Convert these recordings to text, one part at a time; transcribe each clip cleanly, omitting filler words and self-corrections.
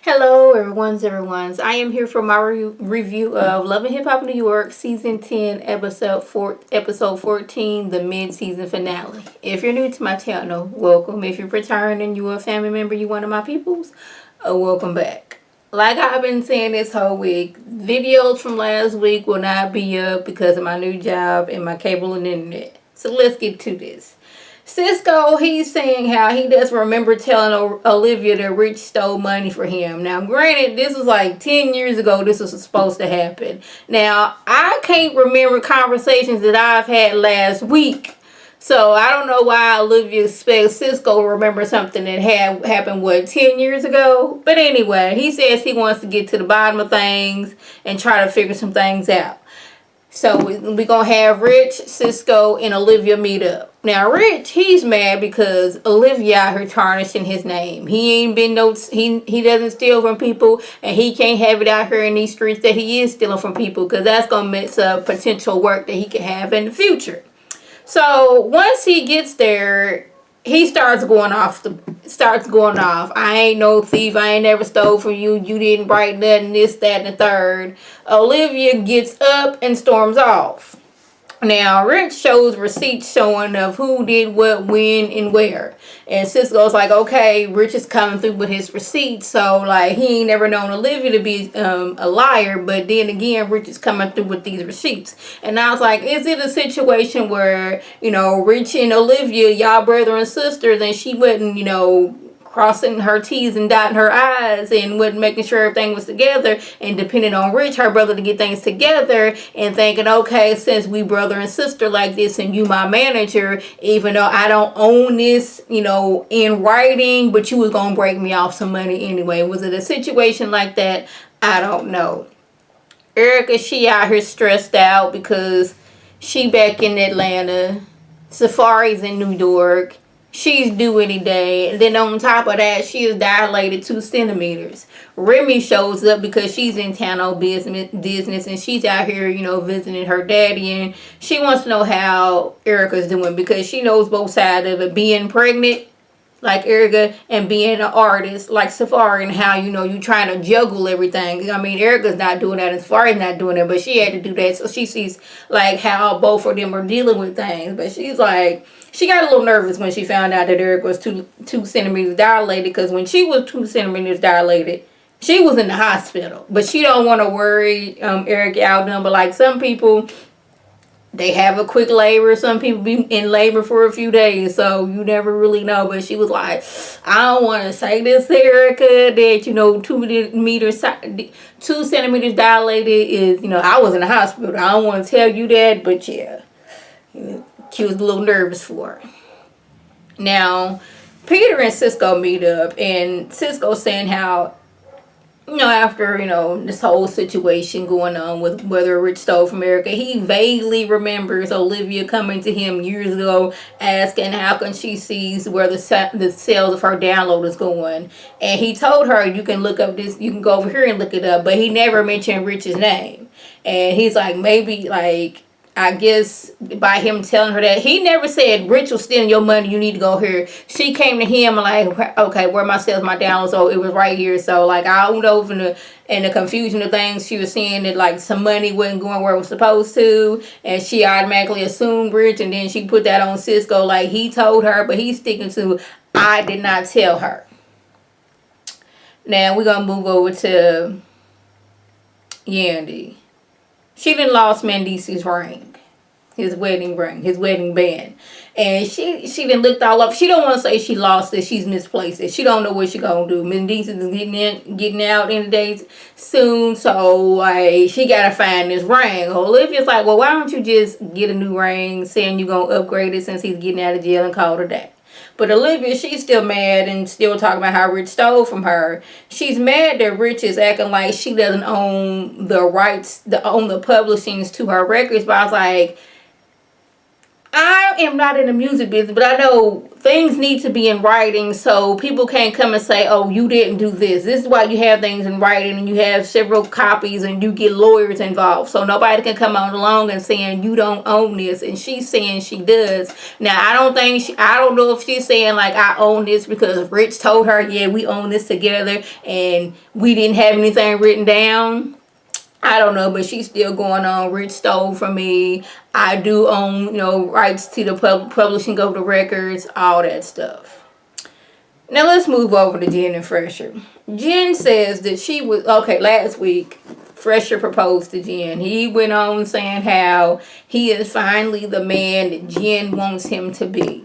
Hello, everyone's. I am here for my review of Love and Hip Hop New York, Season 10, Episode 14, the mid-season finale. If you're new to my channel, welcome. If you're returning and you're a family member, you one of my peoples, welcome back. Like I've been saying this whole week, videos from last week will not be up because of my new job and my cable and internet. So let's get to this. Cisco, he's saying how he doesn't remember telling Olivia that Rich stole money for him. Now, granted, this was like 10 years ago this was supposed to happen. Now, I can't remember conversations that I've had last week. So, I don't know why Olivia expects Cisco to remember something that had happened, 10 years ago? But anyway, he says he wants to get to the bottom of things and try to figure some things out. So we're going to have Rich, Cisco, and Olivia meet up. Now, Rich, he's mad because Olivia out here tarnishing his name. He ain't been he doesn't steal from people, and he can't have it out here in these streets that he is stealing from people because that's going to mess up potential work that he could have in the future. So once he gets there, he starts going off. I ain't no thief. I ain't never stole from you. You didn't write nothing. This, that, and the third. Olivia gets up and storms off. Now, Rich shows receipts showing of who did what, when, and where. And Cisco's like, okay, Rich is coming through with his receipts. So, like, he ain't never known Olivia to be a liar. But then again, Rich is coming through with these receipts. And I was like, is it a situation where, Rich and Olivia, y'all brother and sisters, and she wouldn't, crossing her T's and dotting her I's and wasn't making sure everything was together and depending on Rich, her brother, to get things together and thinking, okay, since we brother and sister like this and you my manager, even though I don't own this, in writing, but you was going to break me off some money anyway. Was it a situation like that? I don't know. Erica, she out here stressed out because she back in Atlanta. Safari's in New York. She's due any day. And then on top of that, she is dilated 2 centimeters. Remy shows up because she's in town on business and she's out here, visiting her daddy. And she wants to know how Erica's doing because she knows both sides of it. Being pregnant, like Erica, and being an artist like Safari, and how you trying to juggle everything. I mean, Erica's not doing that and Safari's not doing it, but she had to do that. So she sees like how both of them are dealing with things. But she's like, she got a little nervous when she found out that Erica was two centimeters dilated, because when she was 2 centimeters dilated, she was in the hospital. But she don't want to worry Erica out them. But like some people, they have a quick labor. Some people be in labor for a few days, so you never really know. But she was like, I don't want to say this to Erica that 2 centimeters dilated is, I was in the hospital. I don't want to tell you that, but yeah, she was a little nervous for her. Now, Peter and Cisco meet up, and Cisco's saying how, after, this whole situation going on with whether Rich stole from Erica, he vaguely remembers Olivia coming to him years ago asking how can she sees where the sales of her download is going. And he told her, you can look up this, you can go over here and look it up, but he never mentioned Rich's name. And he's like, maybe, like, I guess by him telling her that, he never said Rich was stealing your money, you need to go here. She came to him like, okay, where my sales, my downloads? So it was right here. So like, I don't know if in the confusion of things, she was seeing that like some money wasn't going where it was supposed to, and she automatically assumed Rich, and then she put that on Cisco like he told her, but he's sticking to, I did not tell her. Now we're gonna move over to Yandy. She done lost Mendice's ring, his wedding ring, his wedding band. And she done looked all up. She don't want to say she lost it. She's misplaced it. She don't know what she gonna do. Mendice is getting out in the days soon. So like, she gotta find this ring. Olivia's like, well, why don't you just get a new ring, saying you gonna upgrade it since he's getting out of jail, and call it a day. But Olivia, she's still mad and still talking about how Rich stole from her. She's mad that Rich is acting like she doesn't own the rights, own the publishings to her records. But I was like, I am not in the music business, but I know things need to be in writing so people can't come and say, oh, you didn't do this. This is why you have things in writing and you have several copies and you get lawyers involved. So nobody can come on along and saying you don't own this. And she's saying she does. Now, I don't know if she's saying like I own this because Rich told her, yeah, we own this together and we didn't have anything written down. I don't know, but she's still going on. Rich stole from me. I do own, rights to the publishing of the records, all that stuff. Now let's move over to Jen and Fresher. Jen says that she was, last week, Fresher proposed to Jen. He went on saying how he is finally the man that Jen wants him to be.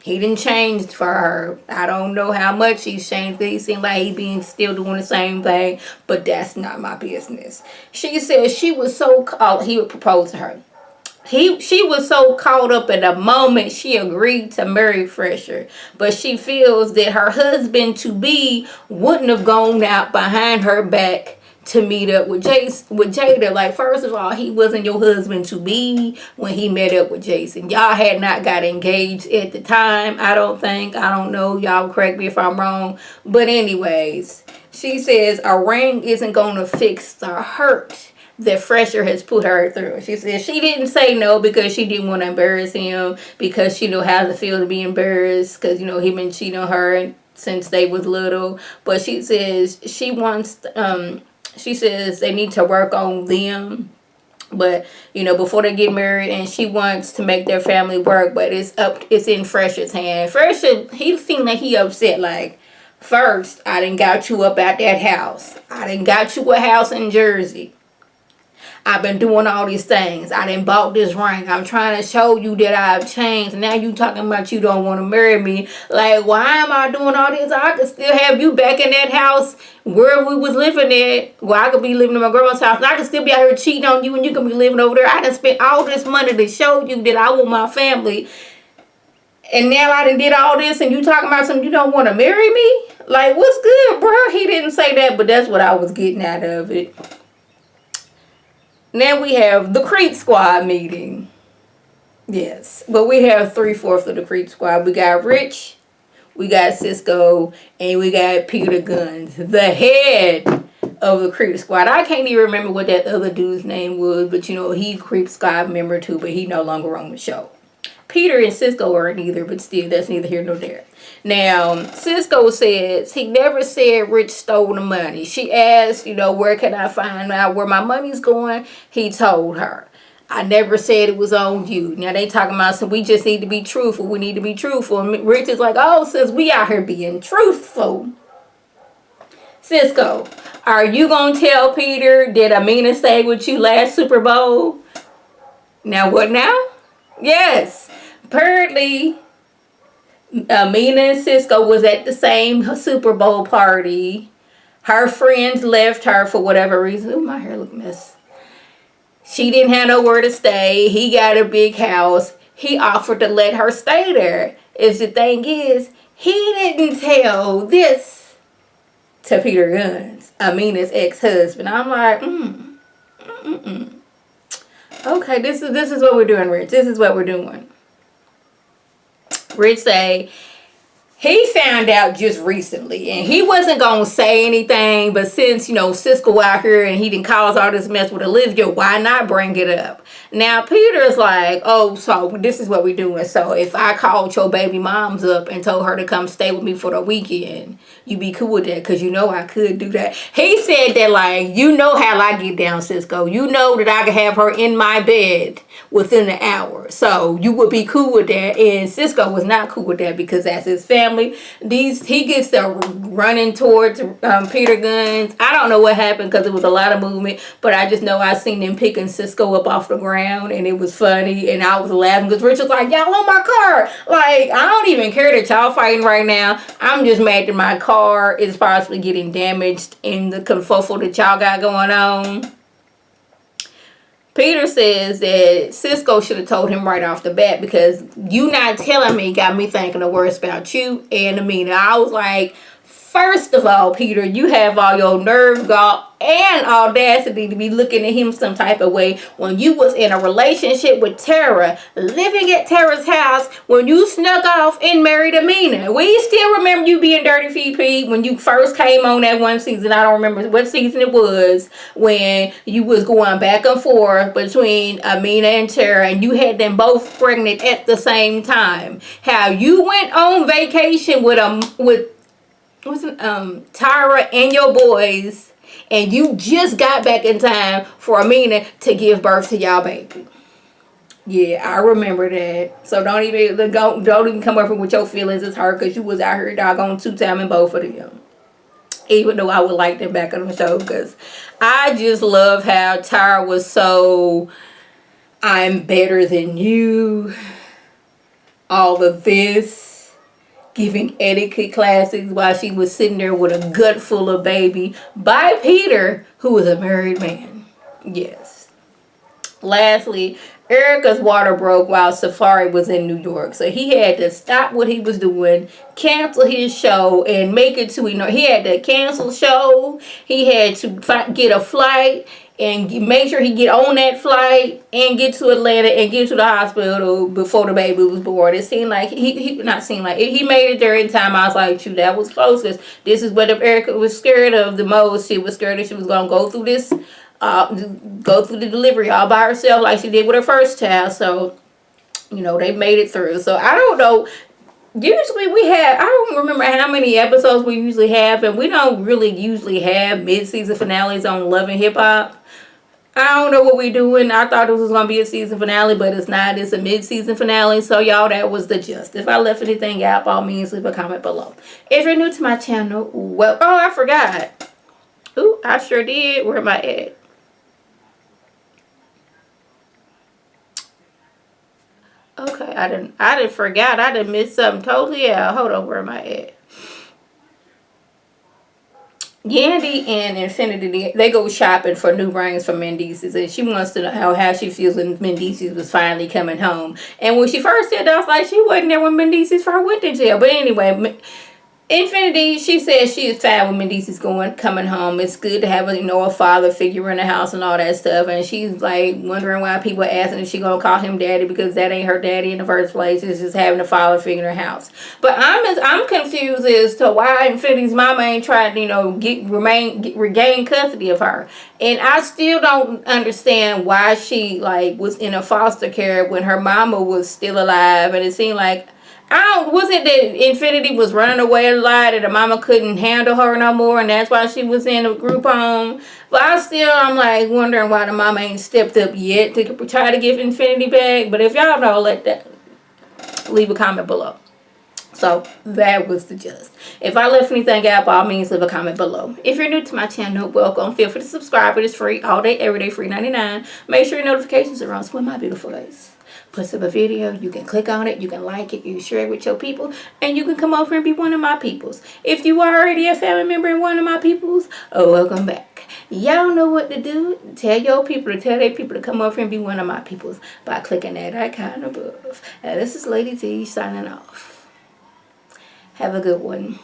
He didn't change for her. I don't know how much he's changed. He seemed like still doing the same thing, but that's not my business. She said she was so he would propose to her. She was so caught up in the moment she agreed to marry Fresher, but she feels that her husband-to-be wouldn't have gone out behind her back to meet up with Jada. Like, first of all, he wasn't your husband-to-be when he met up with Jason. Y'all had not got engaged at the time, I don't know. Y'all correct me if I'm wrong. But anyways, she says a ring isn't going to fix the hurt that Fresher has put her through. She said she didn't say no because she didn't want to embarrass him, because she knew how to feel to be embarrassed, because, he been cheating on her since they was little. But she says she says they need to work on them, but before they get married, and she wants to make their family work, but it's in Fresher's hand. Fresher, he seemed like he upset, like, first, I done got you up at that house. I done got you a house in Jersey. I've been doing all these things. I done bought this ring. I'm trying to show you that I've changed. Now you talking about you don't want to marry me. Like, why am I doing all this? I could still have you back in that house where we was living at. Well, I could be living in my grandma's house. And I could still be out here cheating on you and you can be living over there. I done spent all this money to show you that I want my family. And now I done did all this and you talking about something, you don't want to marry me? Like, what's good, bro? He didn't say that, but that's what I was getting out of it. Now we have the Creep Squad meeting. Yes, but we have 3/4 of the Creep Squad. We got Rich, we got Cisco, and we got Peter Guns, the head of the Creep Squad. I can't even remember what that other dude's name was, but he Creep Squad member too, but he no longer on the show. Peter and Cisco aren't either, but still, that's neither here nor there. Now, Cisco says he never said Rich stole the money. She asked, where can I find out where my money's going? He told her, I never said it was on you. Now, they talking about, so we just need to be truthful. We need to be truthful. And Rich is like, oh, since we out here being truthful. Cisco, are you going to tell Peter that Amina stayed with you last Super Bowl? Now, what now? Yes. Apparently, Amina and Cisco was at the same Super Bowl party. Her friends left her for whatever reason. Oh, my hair look a mess. She didn't have nowhere to stay. He got a big house. He offered to let her stay there. The thing is, he didn't tell this to Peter Guns, Amina's ex-husband. I'm like, okay, this is what we're doing, Rich. This is what we're doing. Rich say he found out just recently, and he wasn't going to say anything, but since, Cisco out here and he didn't cause all this mess with Olivia, why not bring it up? Now, Peter's like, oh, so this is what we're doing. So if I called your baby moms up and told her to come stay with me for the weekend, you be cool with that, because I could do that. He said that, like, how I get down, Cisco. That I could have her in my bed within an hour. So you would be cool with that. And Cisco was not cool with that because that's his family. He gets to running towards Peter Guns. I don't know what happened because it was a lot of movement, but I just know I seen them picking Cisco up off the ground and it was funny, and I was laughing because Rich was like, y'all on my car. Like, I don't even care that y'all fighting right now. I'm just mad that my car is possibly getting damaged in the kerfuffle that y'all got going on. Peter says that Cisco should have told him right off the bat, because you not telling me got me thinking the worst about you and Amina. I was like, First of all, Peter, you have all your nerve, gall, and audacity to be looking at him some type of way when you was in a relationship with Tara, living at Tara's house when you snuck off and married Amina. We still remember you being Dirty Feet Pete when you first came on that one season. I don't remember what season it was, when you was going back and forth between Amina and Tara, and you had them both pregnant at the same time. How you went on vacation with Tyra and your boys, and you just got back in time for Amina to give birth to y'all baby. Yeah, I remember that. So don't even come up with your feelings as hurt, because you was out here doggone 2-timing both of them. Even though I would like them back on the show, because I just love how Tyra was so, I'm better than you, all of this, giving etiquette classes while she was sitting there with a gut full of baby by Peter, who was a married man. Yes. Lastly, Erica's water broke while Safari was in New York, so he had to stop what he was doing, cancel his show, and make it to, he had to cancel show. He had to get a flight and make sure he get on that flight and get to Atlanta and get to the hospital before the baby was born. It seemed like he made it there in time. I was like, shoot, that was close. This is what Erica was scared of the most. She was scared that she was gonna go through this, go through the delivery all by herself like she did with her first child. So, they made it through. So I don't know. Usually I don't remember how many episodes we usually have, and we don't really usually have mid-season finales on Love and Hip Hop. I don't know what we're doing. I thought this was going to be a season finale, but it's not. It's a mid-season finale. So, y'all, that was the gist. If I left anything out, by all means, leave a comment below. If you're new to my channel, well, oh, I forgot. Ooh, I sure did. Where am I at? Okay, I didn't forget. I didn't miss something totally out. Hold on, where am I at? Yandy and Infinity, they go shopping for new rings for Mendeecees, and she wants to know how she feels when Mendeecees was finally coming home. And when she first said that, I was like, she wasn't there when Mendeecees first went to jail. But anyway, Infinity, she says she is fine with Mendeecees coming home. It's good to have a father figure in the house and all that stuff. And she's like wondering why people are asking if she gonna call him daddy, because that ain't her daddy in the first place. It's just having a father figure in the house. But I'm confused as to why Infinity's mama ain't trying to regain custody of her. And I still don't understand why she was in a foster care when her mama was still alive. And it seemed like, was it that Infinity was running away a lot and the mama couldn't handle her no more, and that's why she was in a group home? But I'm like wondering why the mama ain't stepped up yet to try to give Infinity back. But if y'all know, leave a comment below. So that was the gist. If I left anything out, by all means, leave a comment below. If you're new to my channel, welcome. Feel free to subscribe. It is free all day, every day, free 99. Make sure your notifications are on. Swim my beautiful face. Post up a video, you can click on it, you can like it, you can share it with your people, and you can come over and be one of my peoples. If you are already a family member and one of my peoples, welcome back. Y'all know what to do. Tell your people to tell their people to come over and be one of my peoples by clicking that icon above. Now, this is Lady T signing off. Have a good one.